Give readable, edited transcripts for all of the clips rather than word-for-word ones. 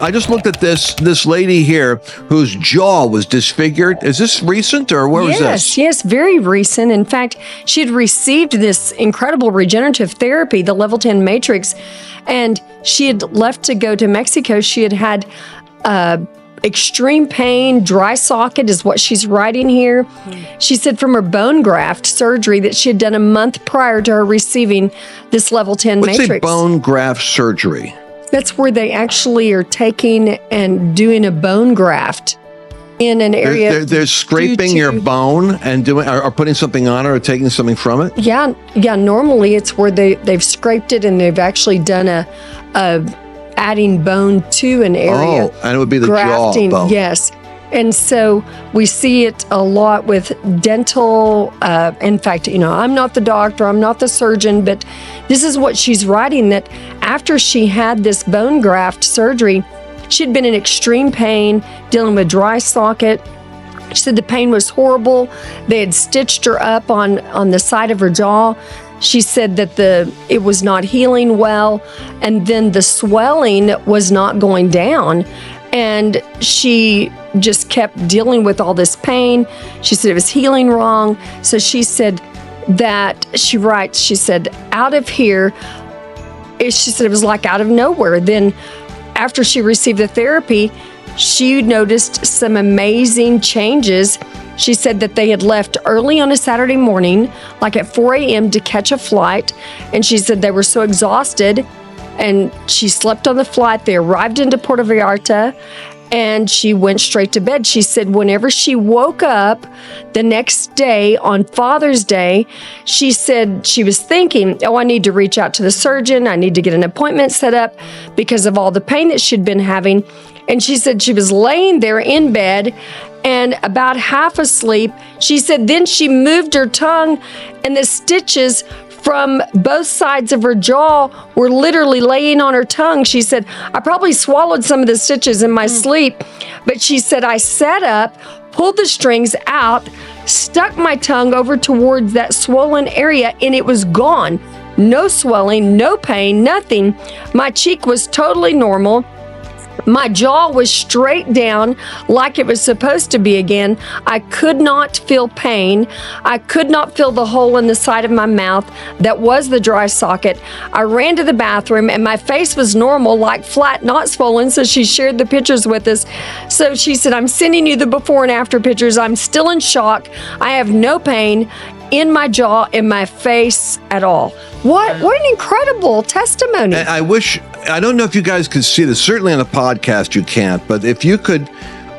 I just looked at this lady here whose jaw was disfigured. Is this recent or where was this? Yes, very recent. In fact, she had received this incredible regenerative therapy, the level 10 matrix, and she had left to go to Mexico. She had extreme pain, dry socket is what she's writing here. She said from her bone graft surgery that she had done a month prior to her receiving this level 10 What's matrix. a bone graft surgery? That's where they actually are taking and doing a bone graft in an area. They're scraping your bone and doing or putting something on it or taking something from it? Yeah. Normally it's where they've scraped it and they've actually done a adding bone to an area. Oh, and it would be the grafting, jaw bone. Yes. And so we see it a lot with dental. In fact, I'm not the doctor, I'm not the surgeon, but this is what she's writing, that after she had this bone graft surgery, she'd been in extreme pain, dealing with dry socket. She said the pain was horrible. They had stitched her up on the side of her jaw. She said that it was not healing well, and then the swelling was not going down. And she just kept dealing with all this pain. She said it was healing wrong. So she said that she said, out of here, she said it was like out of nowhere. Then after she received the therapy, she noticed some amazing changes. She said that they had left early on a Saturday morning, like at 4 a.m. to catch a flight. And she said they were so exhausted, and she slept on the flight. They arrived into Puerto Vallarta, and she went straight to bed. She said whenever she woke up the next day on Father's Day, she said she was thinking, I need to reach out to the surgeon. I need to get an appointment set up because of all the pain that she'd been having. And she said she was laying there in bed and about half asleep. She said then she moved her tongue, and the stitches from both sides of her jaw were literally laying on her tongue. She said, I probably swallowed some of the stitches in my sleep, but she said, I sat up, pulled the strings out, stuck my tongue over towards that swollen area, and it was gone. No swelling, no pain, nothing. My cheek was totally normal. My jaw was straight down like it was supposed to be again. I could not feel pain. I could not feel the hole in the side of my mouth that was the dry socket. I ran to the bathroom and my face was normal, like flat, not swollen. So she shared the pictures with us. So she said, I'm sending you the before and after pictures. I'm still in shock. I have no pain in my jaw, in my face at all. What an incredible testimony. And I don't know if you guys can see this. Certainly on a podcast you can't, but if you could,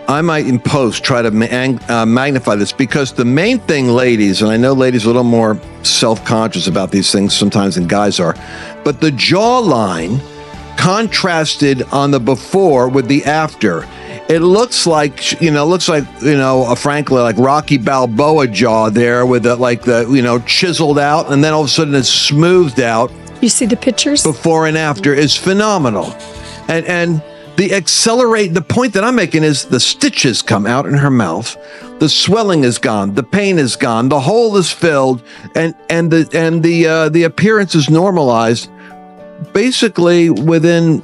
I might in post try to magnify this, because the main thing, ladies, and I know ladies are a little more self-conscious about these things sometimes than guys are, but the jawline contrasted on the before with the after. It looks like, frankly, like Rocky Balboa jaw there with the chiseled out, and then all of a sudden it's smoothed out. You see the pictures? Before and after is phenomenal. And the point that I'm making is the stitches come out in her mouth. The swelling is gone. The pain is gone. The hole is filled, and the appearance is normalized basically within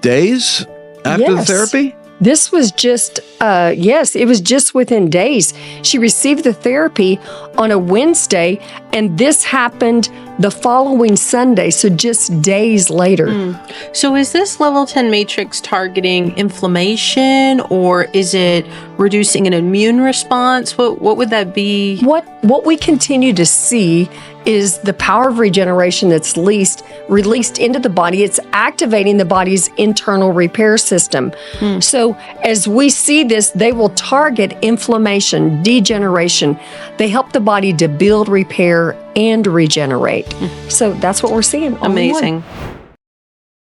days after the therapy? This was just, it was just within days. She received the therapy on a Wednesday, and this happened the following Sunday, so just days later. So is this level 10 matrix targeting inflammation, or is it reducing an immune response? What would that be? What we continue to see is the power of regeneration that's released into the body. It's activating the body's internal repair system. So as we see this, they will target inflammation, degeneration. They help the body to build, repair, and regenerate. So that's what we're seeing. Amazing.